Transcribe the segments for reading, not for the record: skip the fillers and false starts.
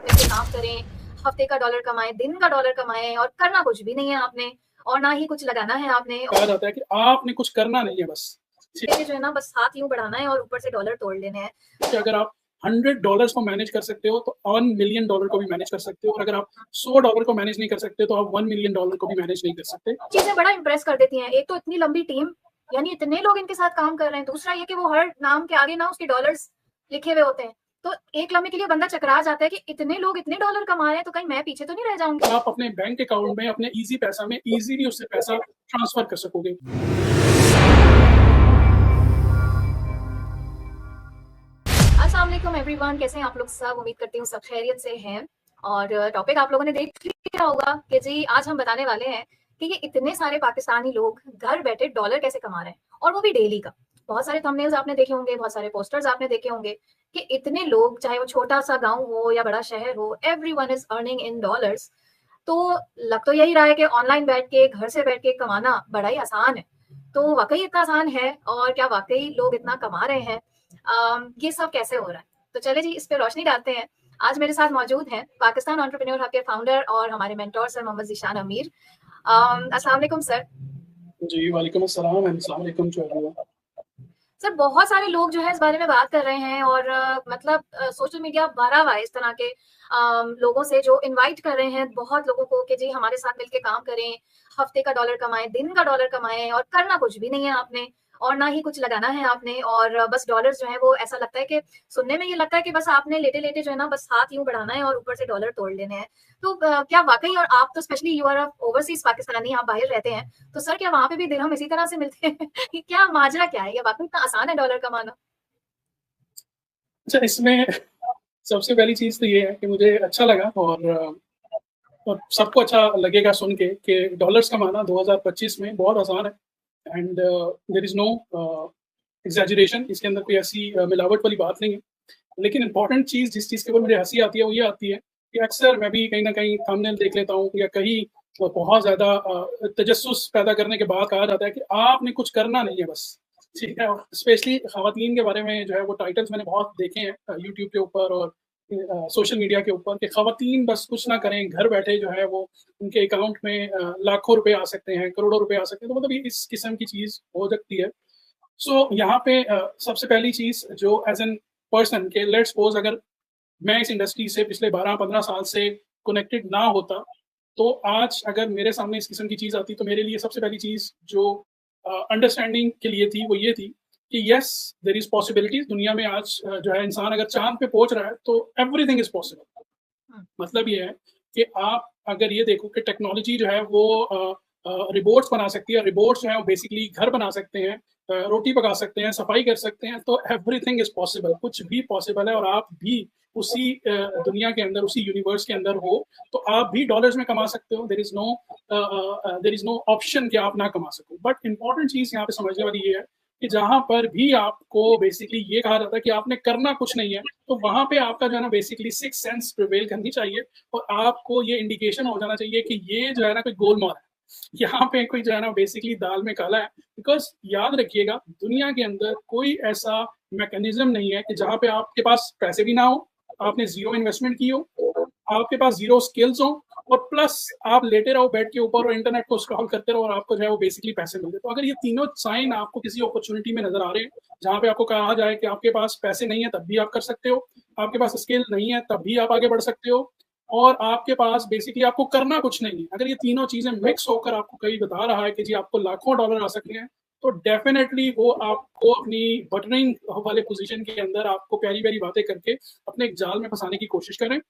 मिल के काम करें, हफ्ते का डॉलर कमाएं, दिन का डॉलर कमाएं, और करना कुछ भी नहीं है आपने, और ना ही कुछ लगाना है आपने। कहा जाता है कि आपने कुछ करना नहीं है बस, ठीक जो है ना, बस हाथ यूं बढ़ाना है और ऊपर से डॉलर तोड़ लेने हैं। है कि अगर आप $100 को मैनेज कर सकते हो तो $1 million को भी मैनेज कर सकते हो, और अगर आप $100 को मैनेज नहीं कर सकते तो आप $1 million को भी मैनेज नहीं कर सकते। चीजें बड़ा इंप्रेस कर देती हैं। एक तो इतनी लंबी टीम, यानी इतने लोग इनके साथ काम कर रहे हैं। दूसरा ये कि वो हर नाम के आगे ना उसके डॉलर्स लिखे हुए होते हैं। तो एक लम्हे के लिए बंदा चकरा जाता है कि इतने लोग इतने डॉलर कमा रहे हैं, तो कहीं मैं पीछे तो नहीं रह जाऊंगी। आप अपने बैंक अकाउंट में अपने इजी पैसा में इजीली उससे पैसा ट्रांसफर कर सकोगे। अस्सलाम वालेकुम एवरीवन, कैसे हैं आप लोग सब? उम्मीद करती हूँ सब खैरियत से हैं। और टॉपिक आप लोगों ने देख लिया होगा कि जी आज हम बताने वाले हैं कि ये इतने सारे पाकिस्तानी लोग घर बैठे डॉलर कैसे कमा रहे हैं, और वो भी डेली का। बहुत सारे थंबनेल्स आपने देखे होंगे, बहुत सारे पोस्टर्स आपने देखे होंगे कि इतने लोग, चाहे वो छोटा सा गांव हो या बड़ा शहर हो, everyone is earning in dollars. तो लग तो यही रहा है कि ऑनलाइन बैठ के, घर से बैठ के कमाना बड़ा ही आसान है। तो वाकई इतना आसान है, और क्या वाकई लोग इतना कमा रहे हैं? ये सब कैसे हो रहा है? तो चले जी इस पे रोशनी डालते हैं। आज मेरे साथ मौजूद हैं पाकिस्तान एंटरप्रेन्योर हब के फाउंडर और हमारे मेंटोर सर मोहम्मद ज़ीशान अमीर। अस्सलाम वालेकुम सर। जी वालेकुम अस्सलाम एंड अस्सलाम वालेकुम टू एवरीवन। सर बहुत सारे लोग जो है इस बारे में बात कर रहे हैं, और मतलब सोशल मीडिया भरा हुआ है इस तरह के लोगों से जो इनवाइट कर रहे हैं बहुत लोगों को कि जी हमारे साथ मिलके काम करें, हफ्ते का डॉलर कमाएं, दिन का डॉलर कमाएं, और करना कुछ भी नहीं है आपने, और ना ही कुछ लगाना है आपने, और बस डॉलर्स जो है वो ऐसा लगता है कि सुनने में ये लगता है कि बस आपने लेटे लेटे जो है ना बस हाथ यूं बढ़ाना है और ऊपर से डॉलर तोड़ लेने हैं। तो क्या वाकई, और आप तो specially you are overseas Pakistani, आप बाहर रहते हैं, तो सर क्या वहां पे भी दिरहम इसी तरह से मिलते हैं? कि क्या माजरा क्या है? ये वाकई इतना आसान है डॉलर कमाना? अच्छा, इसमें सबसे पहली चीज़ तो ये है कि मुझे अच्छा लगा, और सबको अच्छा लगेगा सुन के कि डॉलर्स कमाना 2025 में बहुत आसान है। And there is no exaggeration, इसके अंदर कोई ऐसी मिलावट वाली बात नहीं है। लेकिन इम्पोर्टेंट चीज़, जिस चीज़ के ऊपर मुझे हँसी आती है, वो ये आती है कि अक्सर मैं भी कहीं न कहीं थंबनेल देख लेता हूँ या कहीं बहुत ज़्यादा तजस्सुस पैदा करने के बाद कहा जाता है कि आपने कुछ करना नहीं है बस, ठीक है? स्पेशली ख़वातीन के बारे में जो है वो टाइटल्स मैंने बहुत देखे हैं यूट्यूब के ऊपर और सोशल मीडिया के ऊपर कि ख़वातीन बस कुछ ना करें, घर बैठे जो है वो उनके अकाउंट में लाखों रुपए आ सकते हैं, करोड़ों रुपए आ सकते हैं। तो मतलब ये इस किस्म की चीज़ हो सकती है। सो यहाँ पे सबसे पहली चीज़ जो एज़ एन पर्सन के लेट्स सपोज़ अगर मैं इस इंडस्ट्री से पिछले 12-15 साल से कनेक्टेड ना होता, तो आज अगर मेरे सामने इस किस्म की चीज़ आती, तो मेरे लिए सबसे पहली चीज़ जो अंडरस्टैंडिंग के लिए थी, वो ये थी कि येस, देयर इज़ पॉसिबिलिटीज़। दुनिया में आज जो है इंसान अगर चाँद पे पहुँच रहा है, तो एवरीथिंग इज़ पॉसिबल। हम्म, मतलब ये है कि आप अगर ये देखो कि टेक्नोलॉजी जो है वो रोबोट्स बना सकती है, रोबोट्स जो है वो बेसिकली घर बना सकते हैं, रोटी पका सकते हैं, सफाई कर सकते हैं, तो एवरीथिंग इज पॉसिबल, कुछ भी पॉसिबल है। और आप भी उसी दुनिया के अंदर, उसी यूनिवर्स के अंदर हो, तो आप भी डॉलर्स में कमा सकते हो। देर इज नो ऑप्शन कि आप ना कमा सको। बट इंपॉर्टेंट चीज यहाँ पे समझने वाली ये है कि जहां पर भी आपको बेसिकली ये कहा जाता है कि आपने करना कुछ नहीं है, तो वहां पे आपका जो है ना बेसिकली सिक्स सेंस प्रिवेल करनी चाहिए, और आपको ये इंडिकेशन हो जाना चाहिए कि ये जो है ना कोई गोलमाल है, यहाँ पे कोई जो है ना बेसिकली दाल में काला है। बिकॉज याद रखिएगा, दुनिया के अंदर कोई ऐसा मैकेनिज्म नहीं है कि जहाँ पे आपके पास पैसे भी ना हो, आपने जीरो इन्वेस्टमेंट की हो, आपके पास जीरो स्किल्स हो, और प्लस आप लेटे रहो बेड के ऊपर और इंटरनेट को स्क्रॉल करते रहो, और आपको जो है वो बेसिकली पैसे मिलते। तो अगर ये तीनों साइन आपको किसी अपॉर्चुनिटी में नजर आ रहे हैं, जहाँ पे आपको कहा जाए कि आपके पास पैसे नहीं है तब भी आप कर सकते हो, आपके पास स्किल नहीं है तब भी आप आगे बढ़ सकते हो, और आपके पास बेसिकली आपको करना कुछ नहीं है, अगर ये तीनों चीजें मिक्स होकर आपको कहीं बता रहा है कि जी आपको लाखों डॉलर आ सकते हैं, तो डेफिनेटली वो आपको अपनी बटरिंग वाले पोजीशन के अंदर आपको प्यारी प्यारी बातें करके अपने एक जाल में फंसाने की कोशिश करें।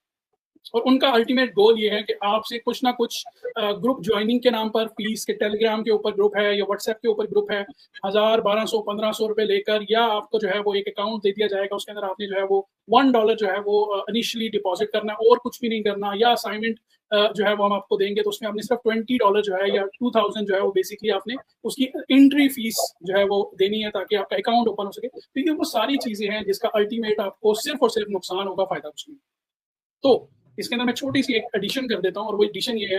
और उनका अल्टीमेट गोल ये है कि आपसे कुछ ना कुछ ग्रुप ज्वाइनिंग के नाम पर फीस के, टेलीग्राम के ऊपर ग्रुप है या व्हाट्सएप के ऊपर ग्रुप है, 1000, 1200, 1500 रुपए लेकर, या आपको जो है वो एक अकाउंट दे दिया जाएगा, उसके अंदर आपने जो है वो $1 जो है वो इनिशियली डिपॉजिट करना है और कुछ भी नहीं करना, या असाइनमेंट जो है वो हम आपको देंगे, तो उसमें आपने सिर्फ $20 जो है या 2000 जो है वो बेसिकली आपने उसकी एंट्री फीस जो है वो देनी है, ताकि आपका अकाउंट ओपन हो सके। तो ये वो सारी चीजें हैं जिसका अल्टीमेट आपको सिर्फ और सिर्फ नुकसान होगा, फायदा कुछ नहीं। तो इसके अंदर मैं छोटी सी एक एडिशन कर देता हूँ, और वो एडिशन ये है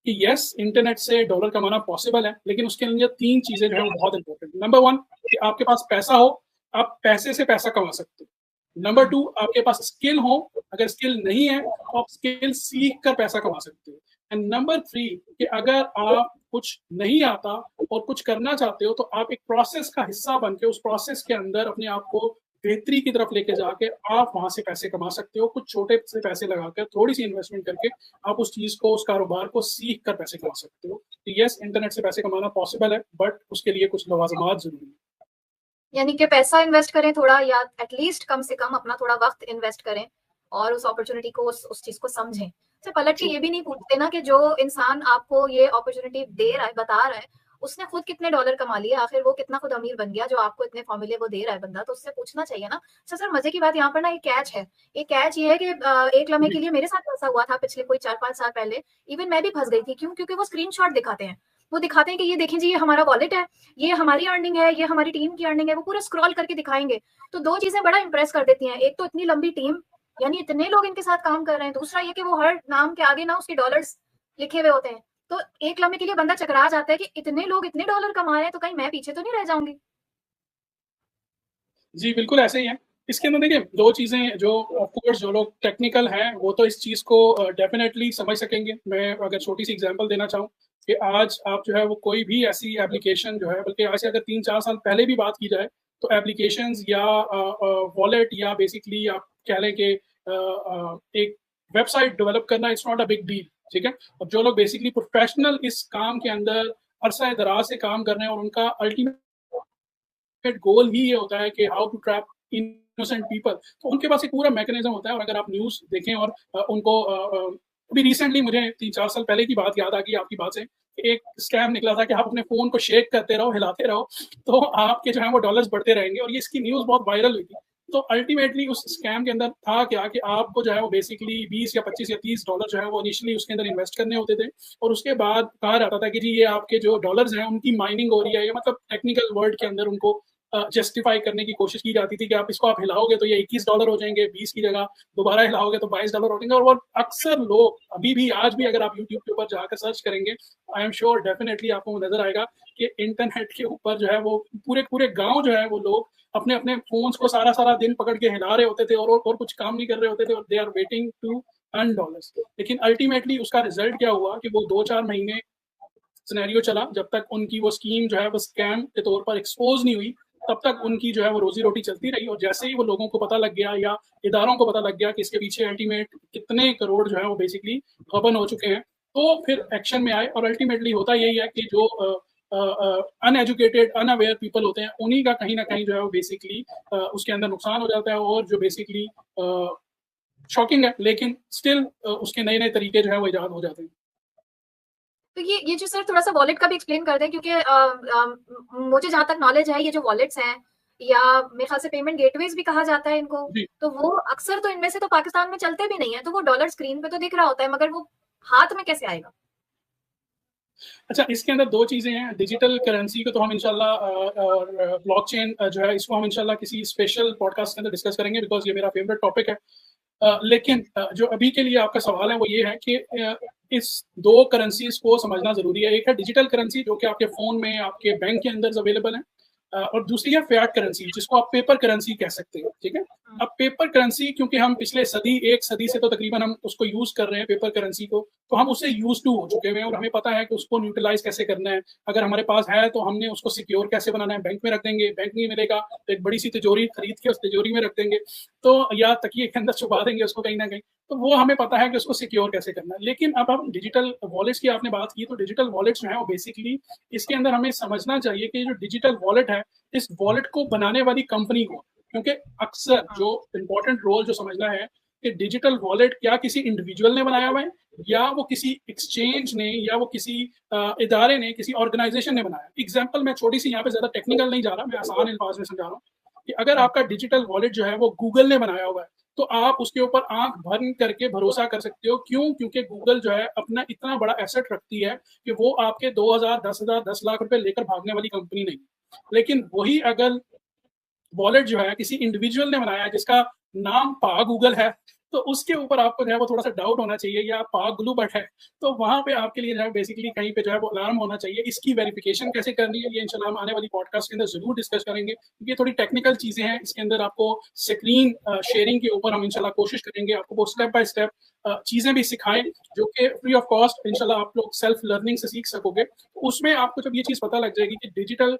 कि यस, इंटरनेट से डॉलर कमाना पॉसिबल है, लेकिन उसके लिए तीन चीजें जो है वो बहुत इंपॉर्टेंट। नंबर वन, कि आपके पास पैसा हो, आप पैसे से पैसा कमा सकते हो। नंबर 2, आपके पास स्किल हो, अगर स्किल नहीं है तो आप स्किल सीख कर पैसा कमा सकते हो। एंड नंबर 3, कि अगर आप कुछ नहीं आता और कुछ करना चाहते हो तो आप एक प्रोसेस का हिस्सा बन के उस प्रोसेस के अंदर अपने आप को बेहतरी की तरफ लेके जाके आप वहां से पैसे कमा सकते हो। कुछ छोटे से पैसे लगाकर, थोड़ी सी इन्वेस्टमेंट करके आप उस चीज को, उस कारोबार को सीख कर पैसे कमा सकते हो। तो यस, इंटरनेट से पैसे कमाना पॉसिबल है, बट उसके लिए कुछ लवाजमात जरूरी है। यानी कि पैसा इन्वेस्ट करें थोड़ा, या एटलीस्ट कम से कम अपना थोड़ा वक्त इन्वेस्ट करें और उस अपॉर्चुनिटी को, उस चीज को समझें। तो पलट के ये भी नहीं पूछते ना कि जो इंसान आपको ये अपॉर्चुनिटी दे रहा है, बता रहा है, उसने खुद कितने डॉलर कमा लिए, आखिर वो कितना खुद अमीर बन गया जो आपको इतने फॉर्मूले वो दे रहा है बंदा, तो उससे पूछना चाहिए ना। सर मजे की बात यहाँ पर ना, एक कैच है। एक कैच ये है कि एक लम्हे जी। के लिए मेरे साथ ऐसा हुआ था पिछले कोई 4-5 साल पहले। इवन मैं भी फंस गई थी। क्यों? क्योंकि वो स्क्रीनशॉट दिखाते हैं। वो दिखाते हैं कि ये देखें जी, ये हमारा वॉलेट है, ये हमारी अर्निंग है, ये हमारी टीम की अर्निंग है। वो पूरा स्क्रॉल करके दिखाएंगे। तो दो चीजें बड़ा इंप्रेस कर देती हैं। एक तो इतनी लंबी टीम, यानी इतने लोग इनके साथ काम कर रहे हैं। दूसरा ये कि वो हर नाम के आगे ना उसके डॉलर्स लिखे हुए होते हैं। तो एक लम्हे के लिए बंदा चकरा जाता है कि इतने लोग इतने डॉलर कमा रहे हैं, तो कहीं मैं पीछे तो नहीं रह जाऊंगी। जी, बिल्कुल ऐसे ही है। इसके अंदर देखिए 2 चीज़ें जो ऑफ कोर्स जो लोग टेक्निकल हैं, वो तो इस चीज़ को डेफ़िनेटली समझ सकेंगे। मैं अगर छोटी-सी एग्ज़ाम्पल देना चाहूँ कि आज आप जो है वो कोई भी ऐसी एप्लीकेशन जो है, बल्कि आज से अगर 3-4 साल पहले भी बात की जाए, तो एप्लीकेशंस या वॉलेट या बेसिकली आप कह लें कि एक वेबसाइट डेवलप करना it's not a big deal, ठीक है? और जो लोग बेसिकली प्रोफ़ेशनल इस काम के अंदर अरसा-ए-दराज़ से काम कर रहे हैं और उनका अल्टीमेट गोल ही ये होता है कि how to trap innocent people, तो उनके पास एक पूरा मैकेनिज्म होता है। और अगर आप न्यूज़ देखें और उनको अभी रिसेंटली मुझे 3-4 साल पहले की बात याद आ गई आपकी बात से, कि एक स्कैम निकला था कि आप अपने फ़ोन को शेक करते रहो, हिलाते रहो, तो आपके जो है वो डॉलर्स बढ़ते रहेंगे, और ये इसकी न्यूज़ बहुत वायरल हुई थी। तो अल्टीमेटली उस स्कैम के अंदर था क्या कि आपको जो है वो बेसिकली 20 या 25 या 30 डॉलर जो है वो इनिशियली उसके अंदर इन्वेस्ट करने होते थे, और उसके बाद कहा जाता था कि जी ये आपके जो डॉलर्स हैं उनकी माइनिंग हो रही है। ये मतलब टेक्निकल वर्ड के अंदर उनको जस्टिफाई करने की कोशिश की जाती थी कि आप इसको आप हिलाओगे तो ये 21 डॉलर हो जाएंगे, 20 की जगह दोबारा हिलाओगे तो 22 डॉलर हो जाएंगे। और वो अक्सर लोग अभी भी, आज भी अगर आप यूट्यूब के ऊपर जाकर सर्च करेंगे, आई एम श्योर डेफिनेटली आपको नजर आएगा कि इंटरनेट के ऊपर जो है वो पूरे पूरे गांव जो है वो लोग अपने अपने फोन्स को सारा सारा दिन पकड़ के हिला रहे होते थे, और कुछ काम नहीं कर रहे होते थे, और they are waiting to earn dollars. लेकिन अल्टीमेटली उसका रिजल्ट क्या हुआ कि वो 2-4 महीने सिनेरियो चला, जब तक उनकी वो स्कीम जो है वो स्कैम के तौर पर एक्सपोज नहीं हुई, तब तक उनकी जो है वो रोजी रोटी चलती रही। और जैसे ही वो लोगों को पता लग गया या इदारों को पता लग गया कि इसके पीछे अल्टीमेट कितने करोड़ जो है वो बेसिकली गबन हो चुके हैं, तो फिर एक्शन में आए। और अल्टीमेटली होता यही है कि जो अनएजुकेटेड अनअवेयर पीपल होते हैं, उन्हीं का कहीं ना कहीं जो है वो बेसिकली उसके अंदर नुकसान हो जाता है। और जो बेसिकली शॉकिंग है, लेकिन स्टिल उसके नए नए तरीके जो है वो ईजाद हो जाते हैं। तो ये जो सर थोड़ा सा वॉलेट का भी एक्सप्लेन कर दें, क्योंकि मुझे जहाँ तक नॉलेज है, ये जो वॉलेट्स हैं, या मेरे ख्याल से पेमेंट गेटवेज भी कहा जाता है इनको, जी। तो वो अक्सर तो इनमें से तो पाकिस्तान में चलते भी नहीं है। तो वो डॉलर स्क्रीन पे तो दिख रहा होता है, मगर वो हाथ में कैसे आएगा? अच्छा, इसके अंदर 2 चीज़ें हैं। डिजिटल करेंसी को तो हम इंशाल्लाह और ब्लॉकचेन जो है इसको हम इंशाल्लाह किसी स्पेशल पॉडकास्ट के अंदर डिस्कस करेंगे, बिकॉज़ ये मेरा फेवरेट टॉपिक है। लेकिन जो अभी के लिए आपका सवाल है वो ये है कि इस 2 करेंसीज़ को समझना ज़रूरी है। एक है डिजिटल करेंसी जो कि आपके फ़ोन में, आपके बैंक के अंदर अवेलेबल है। और दूसरी है फ़िएट करेंसी, जिसको आप पेपर करेंसी कह सकते हैं, ठीक है? अब पेपर करेंसी, क्योंकि हम पिछले 1 सदी से तो तकरीबन हम उसको यूज़ कर रहे हैं पेपर करेंसी को, तो हम उससे यूज़्ड टू हो चुके हैं और हमें पता है कि उसको न्यूट्रलाइज़ कैसे करना है। अगर हमारे पास है तो हमने उसको सिक्योर कैसे बनाना है, बैंक में रख देंगे, बैंक नहीं मिलेगा तो एक बड़ी-सी तिजोरी खरीद के उस तिजोरी में रख देंगे, तो या तकिए के अंदर छुपा देंगे उसको कहीं न कहीं, तो वो हमें पता है कि उसको सिक्योर कैसे करना है। लेकिन अब हम डिजिटल वॉलेट्स की आपने बात की, तो डिजिटल वॉलेट्स जो हैं वो बेसिकली इसके अंदर हमें समझना चाहिए कि जो डिजिटल वॉलेट है, इस वॉलेट को बनाने वाली कंपनी को, क्योंकि अक्सर जो इम्पोर्टेंट रोल जो समझना है कि डिजिटल वॉलेट क्या किसी इंडिविजुअल ने बनाया हुआ है, या वो किसी एक्सचेंज ने, या वो किसी इदारे ने, किसी ऑर्गेनाइजेशन ने बनाया। एग्जाम्पल मैं छोटी सी यहाँ पे ज्यादा टेक्निकल नहीं जा रहा, मैं आसान अल्फाज में समझा रहा हूँ कि अगर आपका डिजिटल वॉलेट जो है वो गूगल ने बनाया हुआ है, तो आप उसके ऊपर आंख भर करके भरोसा कर सकते हो। क्यों? क्योंकि गूगल जो है अपना इतना बड़ा एसेट रखती है कि वो आपके 2000, 10,000, 10 लाख रुपए लेकर भागने वाली कंपनी नहीं। लेकिन वही अगर वॉलेट जो है किसी इंडिविजुअल ने बनाया है, जिसका नाम पा गूगल है, तो उसके ऊपर आपको जो है वो थोड़ा-सा डाउट होना चाहिए या पागलू बट है, तो वहाँ पे आपके लिए जो है बेसिकली कहीं पे जो है वो अलार्म होना चाहिए। इसकी वेरिफिकेशन कैसे करनी है, ये इंशाल्लाह हम आने वाली पॉडकास्ट के अंदर ज़रूर डिस्कस करेंगे, क्योंकि ये थोड़ी टेक्निकल चीज़ें हैं। इसके अंदर आपको स्क्रीन शेयरिंग के ऊपर हम इंशाल्लाह कोशिश करेंगे, आपको वो स्टेप बाय स्टेप चीज़ें भी सिखाएँ, जो कि फ्री ऑफ कॉस्ट इंशाल्लाह आप लोग सेल्फ लर्निंग से सीख सकोगे। उसमें आपको जब ये चीज़ पता लग जाएगी कि डिजिटल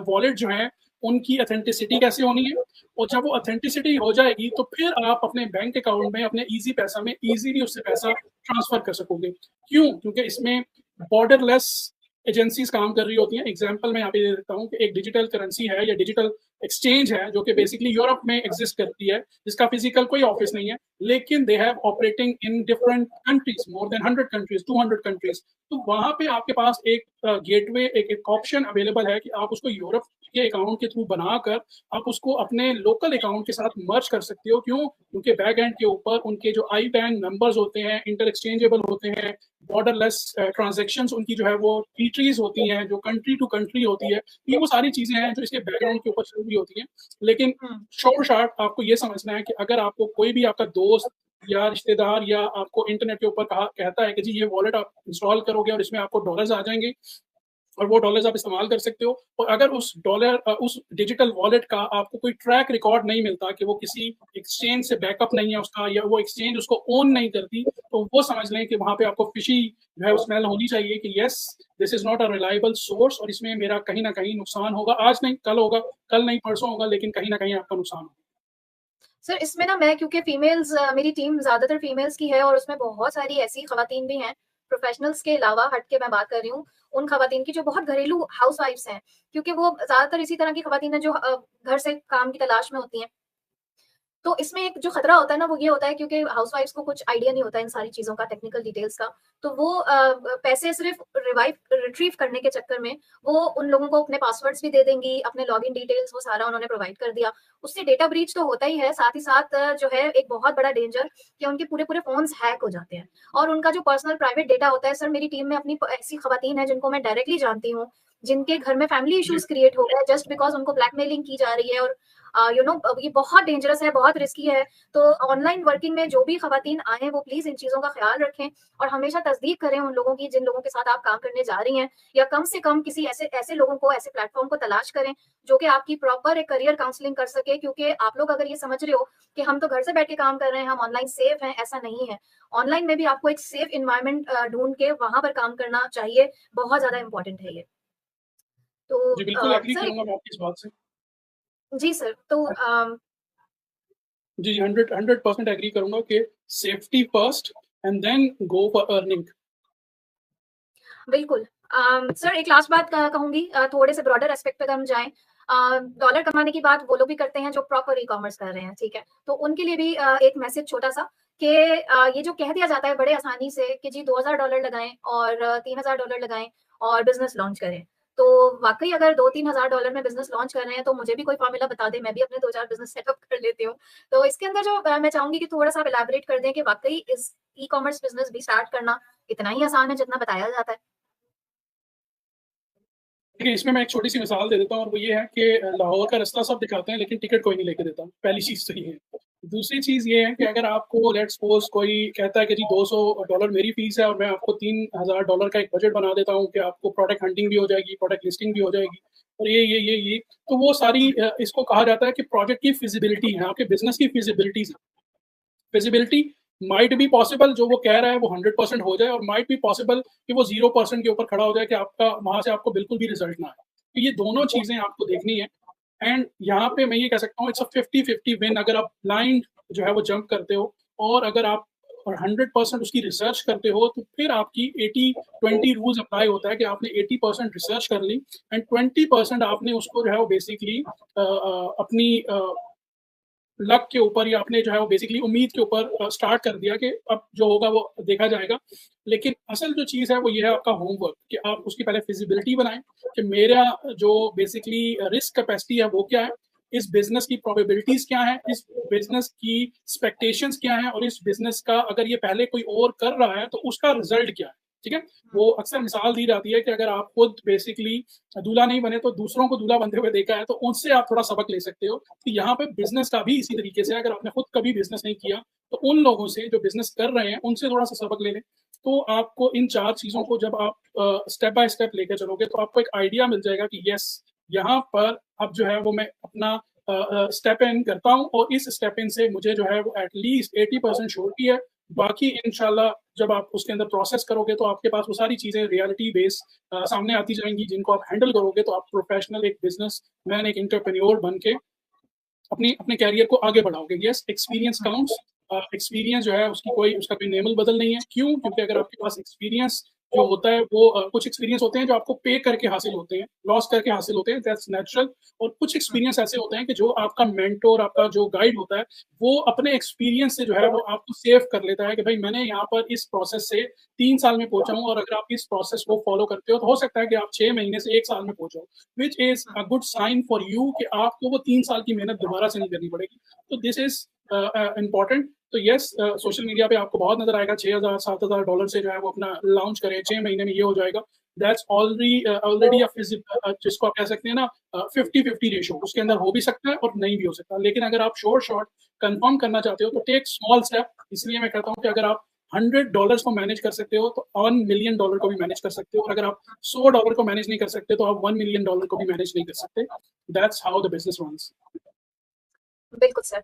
वॉलेट जो है, उनकी ऑथेंटिसिटी कैसे होनी है, और जब वो ऑथेंटिसिटी हो जाएगी तो फिर आप अपने बैंक अकाउंट में अपने ईज़ी पैसा में ईज़िली उससे पैसा ट्रांसफ़र कर सकोगे। क्यों? क्योंकि इसमें बॉर्डरलेस एजेंसीज़ काम कर रही होती हैं। एग्ज़ाम्पल मैं यहाँ पे दे देता हूँ कि एक डिजिटल करेंसी है या डिजिटल एक्सचेंज है, जो कि बेसिकली यूरोप में एग्ज़िस्ट करती है, जिसका फिज़िकल कोई ऑफ़िस नहीं है, लेकिन they have operating in different countries, more than 100 countries, 200 countries. तो वहाँ पे आपके पास एक गेटवे, एक ऑप्शन अवेलेबल है कि आप उसको यूरोप के अकाउंट के थ्रू बनाकर आप उसको अपने लोकल अकाउंट के साथ मर्ज कर सकते हो। क्यों? क्योंकि बैक एंड के ऊपर उनके जो आईबैन नंबर्स होते हैं, इंटर एक्सचेंजेबल होते हैं, बॉर्डरलेस ट्रांजैक्शंस उनकी जो है वो टी-ट्रीज़ होती हैं, जो कंट्री टू कंट्री होती है। ये वो सारी चीज़ें हैं जो इसके बैकग्राउंड के ऊपर चल रही होती हैं। लेकिन हुँ। शॉर्ट शॉर्ट आपको ये समझना है कि अगर आपको कोई भी आपका दोस्त या रिश्तेदार या आपको इंटरनेट के ऊपर कहता है कि जी ये वॉलेट आप इंस्टॉल करोगे और इसमें आपको डॉलर्स आ जाएँगे और वो डॉलर्स आप इस्तेमाल कर सकते हो, और अगर उस डिजिटल वॉलेट का आपको कोई ट्रैक रिकॉर्ड नहीं मिलता कि वो किसी एक्सचेंज से बैकअप नहीं है उसका, या वो एक्सचेंज उसको ओन नहीं करती, तो वो समझ लें कि वहाँ पे आपको फिशी जो है वो स्मेल होनी चाहिए कि yes, this is not a reliable source, और इसमें मेरा कहीं न कहीं नुकसान होगा। आज नहीं कल होगा, कल नहीं परसों होगा, लेकिन कहीं न कहीं आपका नुकसान होगा। सर इसमें ना मैं क्योंकि फीमेल्स मेरी टीम ज़्यादातर फीमेल्स की है और उसमें बहुत सारी ऐसी खवातीन भी हैं, प्रोफ़ेशनल्स के अलावा हट के मैं बात कर रही हूँ, उन खवातीन की जो बहुत घरेलू हाउसवाइफ्स हैं, क्योंकि वो ज़्यादातर इसी तरह की खवातीन हैं जो घर से काम की तलाश में होती हैं। तो इसमें एक जो खतरा होता है ना, वो ये होता है क्योंकि हाउसवाइफ्स को कुछ आइडिया नहीं होता इन सारी चीज़ों का, टेक्निकल डिटेल्स का। तो वो पैसे सिर्फ़ रिट्रीव करने के चक्कर में, वो उन लोगों को अपने पासवर्ड्स भी दे देंगी, अपने लॉगिन डिटेल्स वो सारा उन्होंने प्रोवाइड कर दिया। उससे डेटा ब्रीच तो होता ही है, साथ ही साथ जो है एक बहुत बड़ा डेंजर कि उनके पूरे-पूरे फ़ोन्स हैक हो जाते हैं। और उनका जो पर्सनल प्राइवेट डेटा होता है, सर मेरी टीम में अपनी ऐसी खवातीन हैं जिनको मैं डायरेक्टली जानती हूँ, जिनके घर में फैमिली जी। इश्यूज़ क्रिएट हो गए जस्ट बिकॉज़ उनको ब्लैकमेलिंग की जा रही है और यू नो ये बहुत डेंजरस है, बहुत रिस्की है। तो ऑनलाइन वर्किंग में जो भी खवातीन आएँ वो प्लीज़ इन चीज़ों का ख़्याल रखें और हमेशा तस्दीक करें उन लोगों की जिन लोगों के साथ आप काम करने जा रही हैं, या कम से कम किसी ऐसे ऐसे लोगों को, ऐसे प्लेटफ़ॉर्म को तलाश करें, जो कि आपकी प्रॉपर एक करियर काउंसलिंग कर सके, क्योंकि आप लोग अगर ये समझ रहे हो कि हम तो घर से बैठ के काम कर रहे हैं, हम ऑनलाइन सेफ हैं, ऐसा नहीं है। ऑनलाइन में भी आपको एक सेफ एनवायरनमेंट ढूँढ के वहाँ पर काम करना चाहिए, बहुत ज़्यादा इम्पोर्टेंट है ये। तो जी, बिल्कुल एग्री सर करूँगा मैं आपकी इस बात से। जी सर, तो जी, 100% एग्री करूँगा कि safety first and then go for earning. बिल्कुल। सर एक लास्ट बात कहूँगी, थोड़े से ब्रॉडर एस्पेक्ट पे अगर हम जाएँ, डॉलर कमाने की बात वो लोग भी करते हैं जो प्रॉपर ई-कॉमर्स कर रहे हैं, ठीक है? तो उनके लिए भी एक मैसेज छोटा-सा कि ये जो कह दिया जाता है बड़े आसानी से कि जी $2000 लगाएँ और $3000 लगाएँ और बिज़नेस लॉन्च करें। तो वाक़ई अगर 2-3 हज़ार डॉलर में बिज़नेस लॉन्च कर रहे हैं, तो मुझे भी कोई फ़ॉर्मूला बता दें, मैं भी अपने 2-4 बिज़नेस सेटअप कर लेती हूँ। तो इसके अंदर जो मैं चाहूँगी कि थोड़ा-सा आप इलैबोरेट कर दें कि वाक़ई इस ई-कॉमर्स बिज़नेस भी स्टार्ट करना इतना ही आसान है जितना बताया जाता है? देखिए, इसमें मैं एक छोटी-सी मिसाल दे देता हूँ, और वो ये है कि लाहौर का रास्ता सब दिखाते हैं, लेकिन टिकट कोई नहीं लेके देता। पहली चीज़ तो ये है। दूसरी चीज़ ये है कि अगर आपको लेट्स सपोज़ कोई कहता है कि जी $200 मेरी फ़ीस है और मैं आपको $3000 का एक बजट बना देता हूँ कि आपको प्रोडक्ट हंटिंग भी हो जाएगी, प्रोडक्ट लिस्टिंग भी हो जाएगी, और ये। तो वो सारी इसको कहा जाता है कि प्रोजेक्ट की फ़ीज़िबिलिटी है, आपके बिज़नेस की फ़ीज़िबिलिटीज़ है। फिजिबिलिटी माइट बी पॉसिबल, जो वो कह रहा है वो 100% हो जाए, और माइट बी पॉसिबल कि वो 0% के ऊपर खड़ा हो जाए कि आपका वहाँ से आपको बिल्कुल भी रिजल्ट ना आए। तो ये दोनों चीज़ें आपको देखनी है, एंड यहाँ पे मैं ये कह सकता हूँ इट्स अ 50-50 विन। अगर आप ब्लाइंड जो है वो जंप करते हो, और अगर आप और 100% उसकी रिसर्च करते हो, तो फिर आपकी 80-20 रूल्स अप्लाई होता है कि आपने 80% रिसर्च कर ली एंड 20% आपने उसको जो है वो बेसिकली अपनी लक के ऊपर, या आपने जो है वो बेसिकली उम्मीद के ऊपर स्टार्ट कर दिया कि अब जो होगा वो देखा जाएगा। लेकिन असल जो चीज़ है वो ये है आपका होमवर्क, कि आप उसकी पहले फिज़िबिलिटी बनाएँ कि मेरा जो बेसिकली रिस्क कैपेसिटी है वो क्या है? इस बिज़नेस की प्रोबेबिलिटीज़ क्या हैं? इस बिज़नेस की एक्सपेक्टेशंस क्या हैं? और इस बिज़नेस का अगर ये पहले कोई और कर रहा है तो उसका रिज़ल्ट क्या है? ठीक है। वो अक्सर मिसाल दी जाती है कि अगर आप खुद बेसिकली दूल्हा नहीं बने तो दूसरों को दूल्हा बनते हुए देखा है, तो उनसे आप थोड़ा सबक ले सकते हो। तो यहाँ पे बिजनेस का भी इसी तरीके से, अगर आपने खुद कभी बिजनेस नहीं किया तो उन लोगों से जो बिजनेस कर रहे हैं उनसे थोड़ा सा सबक ले लें। तो आपको इन 4 चीज़ों को जब आप स्टेप बाय स्टेप लेके चलोगे तो आपको एक आइडिया मिल जाएगा कि यस, यहाँ पर अब जो है वो मैं अपना स्टेप इन करता हूँ और इस स्टेप इन से मुझे जो है वो एटलीस्ट 80% श्योरिटी है। बाकी इंशाल्लाह जब आप उसके अंदर प्रोसेस करोगे तो आपके पास वो सारी चीज़ें रियलिटी बेस सामने आती जाएंगी, जिनको आप हैंडल करोगे तो आप प्रोफेशनल एक बिजनेस मैन, एक एंटरप्रेन्योर बन के अपने कैरियर को आगे बढ़ाओगे। Yes, experience counts. एक्सपीरियंस जो है उसका कोई नेमल बदल नहीं है। क्यों? क्योंकि अगर आपके पास एक्सपीरियंस जो होता है वो कुछ एक्सपीरियंस होते हैं जो आपको पे करके हासिल होते हैं, लॉस करके हासिल होते हैं, दैट्स नेचुरल। और कुछ एक्सपीरियंस ऐसे होते हैं कि जो आपका मेंटोर, आपका जो गाइड होता है, वो अपने एक्सपीरियंस से जो है वो आपको सेव कर लेता है कि भाई मैंने यहाँ पर इस प्रोसेस से 3 साल में पहुंचा हूँ, और अगर आप इस प्रोसेस को फॉलो करते हो तो हो सकता है कि आप 6 महीने से 1 साल में पहुंचो, which is a good sign for you कि आपको वो 3 साल की मेहनत दोबारा से नहीं करनी पड़ेगी। तो दिस इज इम्पॉर्टेंट। तो यस, सोशल मीडिया पे आपको बहुत नजर आएगा $6,000-7,000 से जो है वो अपना लॉन्च करें, 6 महीने में ये हो जाएगा। दैट्स ऑलरेडी जिसको आप कह सकते हैं ना 50-50 रेशियो, उसके अंदर हो भी सकता है और नहीं भी हो सकता। लेकिन अगर आप शॉर्ट कंफर्म करना चाहते हो तो टेक स्मॉल स्टेप। इसलिए मैं कहता हूँ कि अगर आप $100 को मैनेज कर सकते हो तो $1 मिलियन को भी मैनेज कर सकते हो, और अगर आप $100 को मैनेज नहीं कर सकते तो आप $1 मिलियन को भी मैनेज नहीं कर सकते। That's how the business runs. बिल्कुल sir.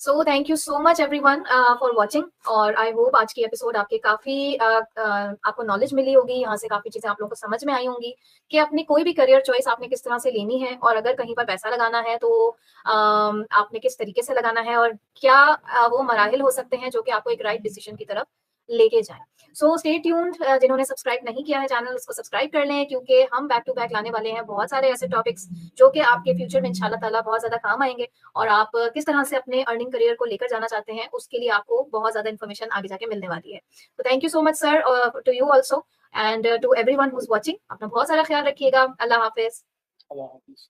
So thank you so much everyone for watching, और आई होप आज की एपिसोड आपके काफी आपको नॉलेज मिली होगी, यहाँ से काफी चीजें आप लोगों को समझ में आई होंगी कि अपनी कोई भी करियर चॉइस आपने किस तरह से लेनी है, और अगर कहीं पर पैसा लगाना है तो आपने किस तरीके से लगाना है, और क्या वो मराहिल हो सकते हैं जो कि आपको एक राइट डिसीजन की तरफ लेके जाए। So stay tuned. जिन्होंने सब्सक्राइब नहीं किया है चैनल, उसको सब्सक्राइब कर लें, क्योंकि हम बैक टू बैक लाने वाले हैं बहुत सारे ऐसे टॉपिक्स जो कि आपके फ्यूचर में इंशाल्लाह ताला बहुत ज्यादा काम आएंगे, और आप किस तरह से अपने अर्निंग करियर को लेकर जाना चाहते हैं उसके लिए आपको बहुत ज्यादा इन्फॉर्मेशन आगे जाके मिलने वाली है। तो thank you so much sir, to you also and to everyone who is watching. अपना बहुत सारा ख्याल रखिएगा। अल्लाह हाफिज। अल्लाह हाफिज।